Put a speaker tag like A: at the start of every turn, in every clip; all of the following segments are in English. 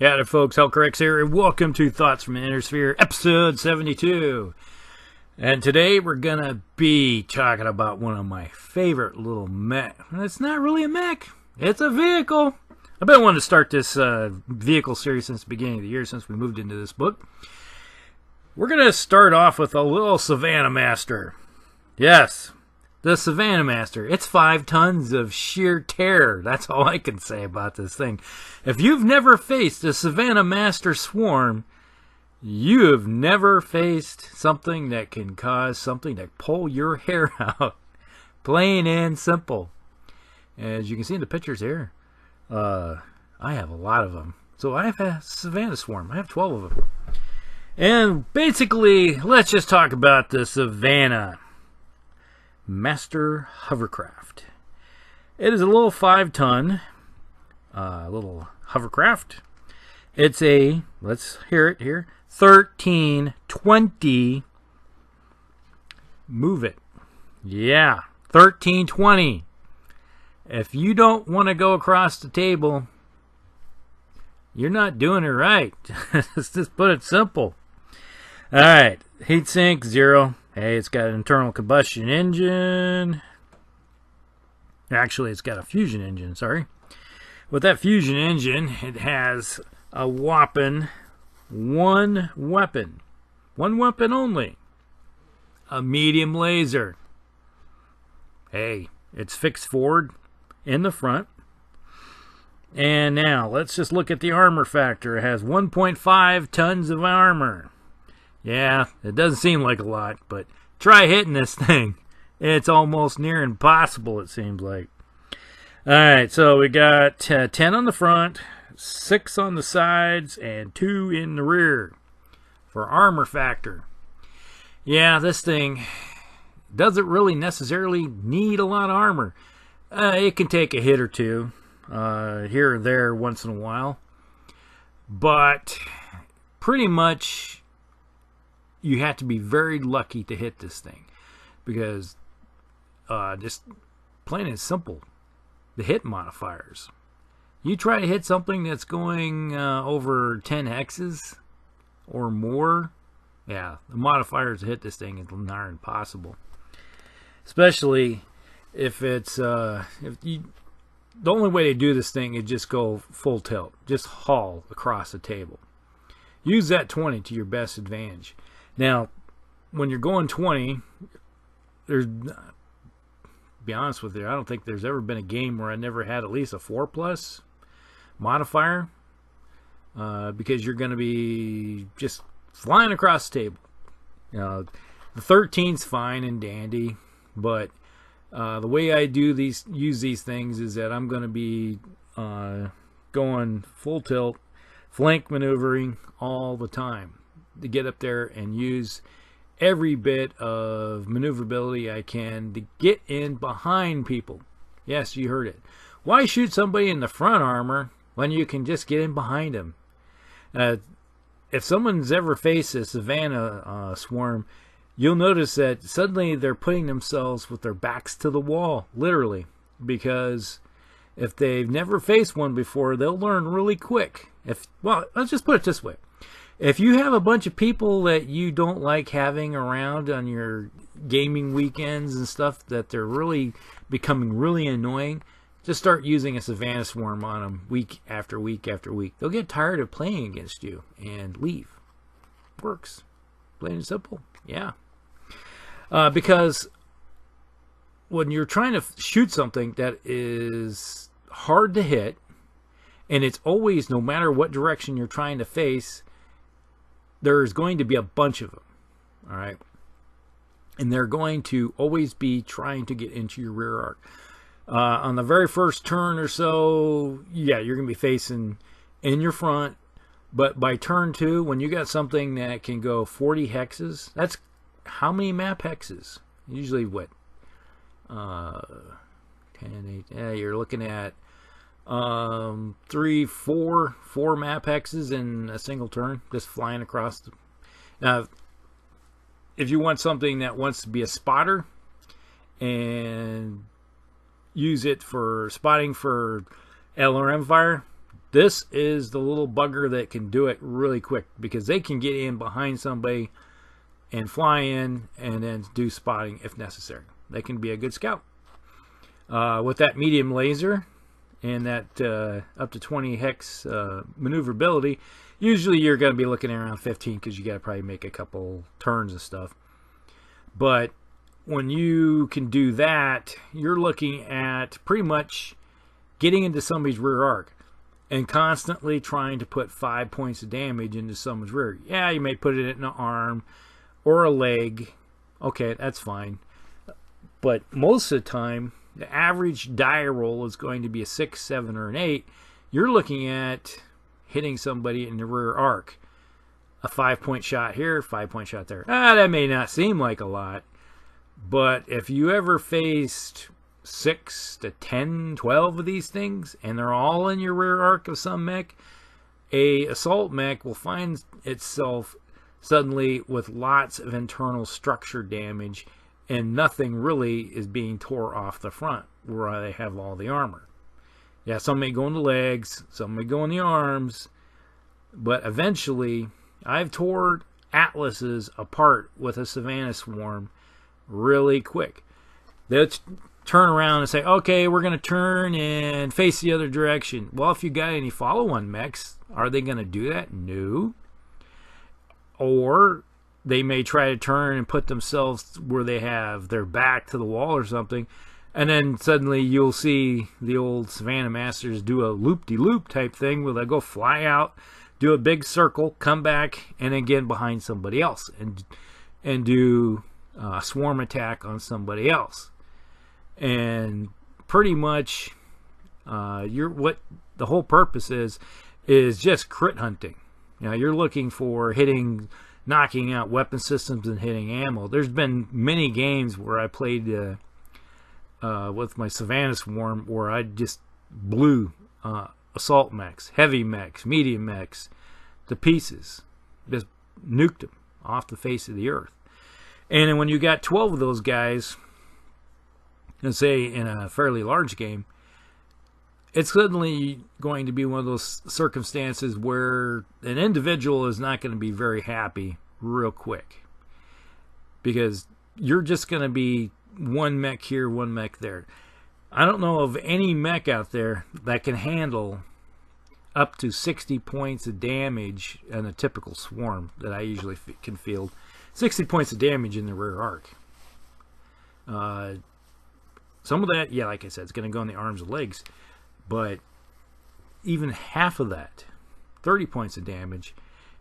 A: Yeah, there, folks. Hellcorrex here, and welcome to Thoughts from the Inner Sphere, episode 72. And today we're gonna be talking about one of my favorite little mech. It's not really a mech; it's a vehicle. I've been wanting to start this vehicle series since the beginning of the year, since we moved into this book. We're gonna start off with a little Savannah Master. Yes, the Savannah Master. It's 5 tons of sheer terror. That's all I can say about this thing. If you've never faced a Savannah Master swarm, you have never faced something that can cause something to pull your hair out. Plain and simple. As you can see in the pictures here, I have a lot of them. So I have a Savannah swarm. I have 12 of them. And basically, let's just talk about the Savannah Master Hovercraft. It is a little 5-ton little hovercraft. It's a, let's hear it here, 1320. Move it. Yeah, 1320. If you don't want to go across the table, you're not doing it right. Let's just put it simple. Alright, heatsink 0. Hey, it's got an internal combustion engine. Actually, it's got a fusion engine, sorry. With that fusion engine, it has a whopping one weapon. One weapon only. A medium laser. Hey, it's fixed forward in the front. And now, let's just look at the armor factor. It has 1.5 tons of armor. Yeah, it doesn't seem like a lot, but try hitting this thing. It's almost near impossible, it seems like. Alright, so we got 10 on the front, 6 on the sides, and 2 in the rear for armor factor. Yeah, this thing doesn't really necessarily need a lot of armor. It can take a hit or two here or there once in a while. But pretty much you have to be very lucky to hit this thing, because just plain and simple, the hit modifiers. You try to hit something that's going over 10 hexes or more, yeah, the modifiers to hit this thing is nigh impossible. Especially if it's the only way to do this thing is just go full tilt, just haul across the table. Use that 20 to your best advantage. Now, when you're going 20, there's, be honest with you, I don't think there's ever been a game where I never had at least a 4+ modifier, because you're going to be just flying across the table. The 13's fine and dandy, but the way I use these things is that I'm going to be going full tilt, flank maneuvering all the time to get up there and use every bit of maneuverability I can to get in behind people. Yes, you heard it. Why shoot somebody in the front armor when you can just get in behind them? If someone's ever faced a Savannah swarm, you'll notice that suddenly they're putting themselves with their backs to the wall, literally, because if they've never faced one before, they'll learn really quick. Well, let's just put it this way. If you have a bunch of people that you don't like having around on your gaming weekends and stuff, that they're really becoming really annoying, just start using a Savannah swarm on them week after week after week. They'll get tired of playing against you and leave. Works. Plain and simple. Yeah. Because when you're trying to shoot something that is hard to hit, and it's always, no matter what direction you're trying to face, there's going to be a bunch of them, all right? And they're going to always be trying to get into your rear arc. On the very first turn or so, yeah, you're going to be facing in your front. But by turn 2, when you got something that can go 40 hexes, that's how many map hexes? Usually what? 10, 8, yeah, you're looking at 3, 4 map hexes in a single turn, just flying across. Now, if you want something that wants to be a spotter and use it for spotting for LRM fire, This is the little bugger that can do it really quick, because they can get in behind somebody and fly in and then do spotting if necessary. They can be a good scout. With that medium laser and that up to 20 hex maneuverability, usually you're going to be looking at around 15, because you got to probably make a couple turns and stuff. But when you can do that, you're looking at pretty much getting into somebody's rear arc and constantly trying to put 5 points of damage into someone's rear. Yeah, you may put it in an arm or a leg. Okay, that's fine. But most of the time, the average die roll is going to be a 6, 7, or an 8. You're looking at hitting somebody in the rear arc. A 5-point shot here, 5-point shot there. That may not seem like a lot, but if you ever faced 6 to 10, 12 of these things, and they're all in your rear arc of some mech, a assault mech will find itself suddenly with lots of internal structure damage, and nothing really is being tore off the front where they have all the armor. Yeah, some may go in the legs, some may go in the arms, but eventually I've tore Atlases apart with a Savannah Swarm really quick. They'll turn around and say, okay, we're going to turn and face the other direction. Well, if you got any follow-on mechs, are they going to do that? No. Or they may try to turn and put themselves where they have their back to the wall or something, and then suddenly you'll see the old Savannah Masters do a loop-de-loop type thing where they go fly out, do a big circle, come back, and then get behind somebody else and do a swarm attack on somebody else. And pretty much what the whole purpose is just crit hunting. You're looking for knocking out weapon systems and hitting ammo. There's been many games where I played with my Savannah Swarm where I just blew assault mechs, heavy mechs, medium mechs to pieces. Just nuked them off the face of the earth. And then when you got 12 of those guys, and say in a fairly large game, it's suddenly going to be one of those circumstances where an individual is not going to be very happy real quick, because you're just going to be one mech here, one mech there. I don't know of any mech out there that can handle up to 60 points of damage in a typical swarm that I usually can field. 60 points of damage in the rear arc. Some of that, yeah, like I said, it's going to go in the arms and legs. But even half of that, 30 points of damage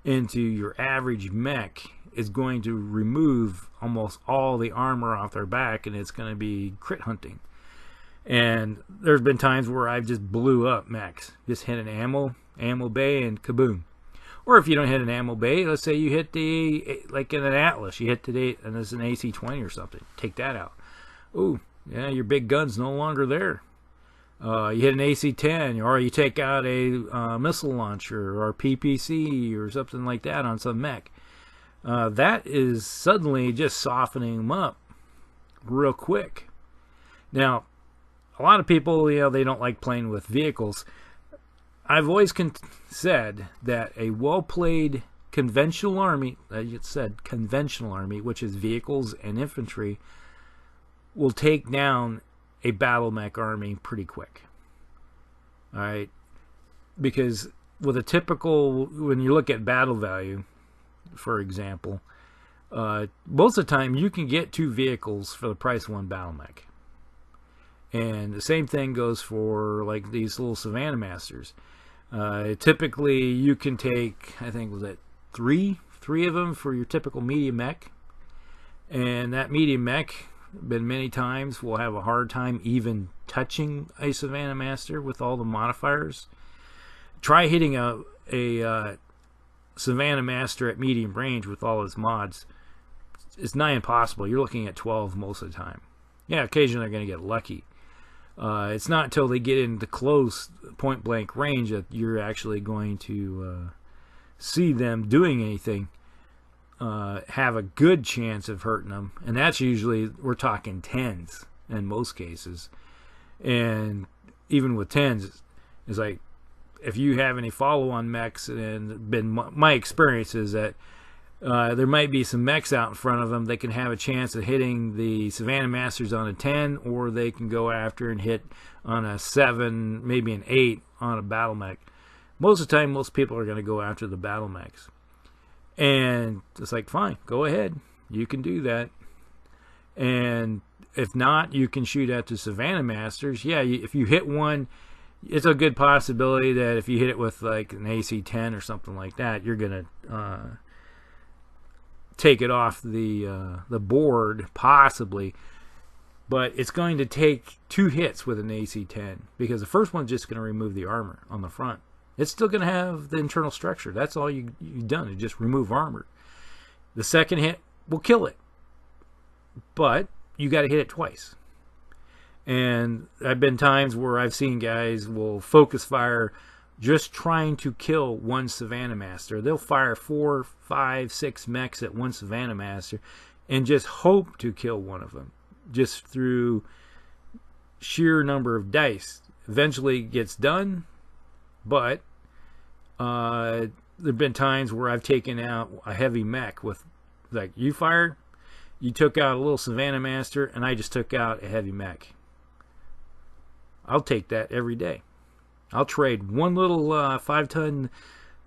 A: into your average mech, is going to remove almost all the armor off their back, and it's going to be crit hunting. And there's been times where I've just blew up mechs. Just hit an ammo bay, and kaboom. Or if you don't hit an ammo bay, let's say you hit like in an Atlas, you hit today, and it's an AC-20 or something. Take that out. Ooh, yeah, your big gun's no longer there. You hit an AC-10, or you take out a missile launcher or PPC or something like that on some mech. That is suddenly just softening them up real quick. Now, a lot of people, they don't like playing with vehicles. I've always said that a well-played conventional army, which is vehicles and infantry, will take down a battle mech army pretty quick. All right, because with a typical, when you look at battle value, for example, most of the time you can get 2 vehicles for the price of 1 battle mech. And the same thing goes for like these little Savannah Masters. Typically you can take, I think, was it three of them for your typical medium mech, and that medium mech, been many times, will have a hard time even touching a Savannah Master with all the modifiers. Try hitting a Savannah Master at medium range with all its mods. It's nigh impossible. You're looking at 12 most of the time. Yeah, occasionally they're going to get lucky. It's not until they get into close point blank range that you're actually going to see them doing anything. Have a good chance of hurting them, and that's usually, we're talking 10s in most cases. And even with 10s, it's like if you have any follow-on mechs, and my experience is that there might be some mechs out in front of them. They can have a chance of hitting the Savannah Masters on a 10, or they can go after and hit on a 7, maybe an 8 on a battle mech. Most of the time, most people are going to go after the battle mechs. And it's like, fine, go ahead. You can do that. And if not, you can shoot at the Savannah Masters. Yeah, if you hit one, it's a good possibility that if you hit it with like an AC-10 or something like that, you're going to take it off the board, possibly. But it's going to take 2 hits with an AC-10, because the first one's just going to remove the armor on the front. It's still going to have the internal structure. That's all you've done, is just remove armor. The second hit will kill it, but you got to hit it twice. And I've been times where I've seen guys will focus fire just trying to kill one Savannah Master. They'll fire 4, 5, 6 mechs at one Savannah Master and just hope to kill one of them, just through sheer number of dice. Eventually it gets done, but there have been times where I've taken out a heavy mech with, like, you took out a little Savannah Master, and I just took out a heavy mech. I'll take that every day. I'll trade one little 5-ton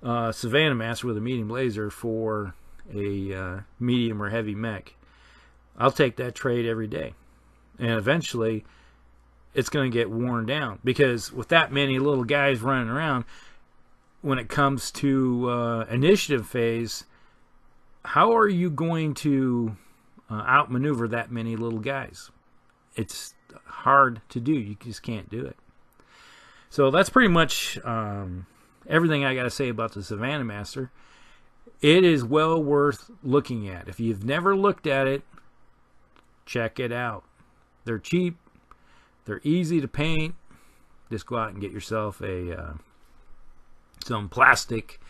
A: Savannah Master with a medium laser for a medium or heavy mech. I'll take that trade every day. And eventually, it's going to get worn down. Because with that many little guys running around, when it comes to initiative phase, how are you going to outmaneuver that many little guys? It's hard to do. You just can't do it. So that's pretty much everything I got to say about the Savannah Master. It is well worth looking at. If you've never looked at it, check it out. They're cheap. They're easy to paint. Just go out and get yourself some plastic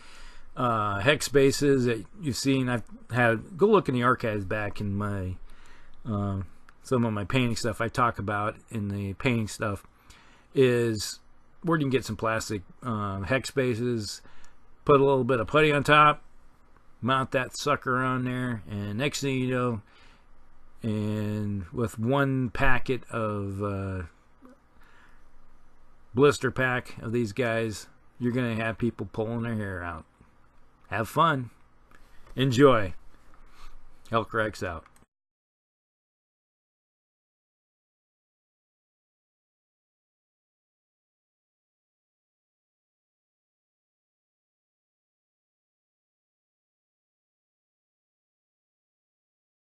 A: hex bases that you've seen. I've had, go look in the archives back in my some of my painting stuff I talk about in the painting stuff is where you can get some plastic hex bases, put a little bit of putty on top, mount that sucker on there, and next thing you know, and with one packet of blister pack of these guys, you're going to have people pulling their hair out. Have fun. Enjoy. Hellcracks out.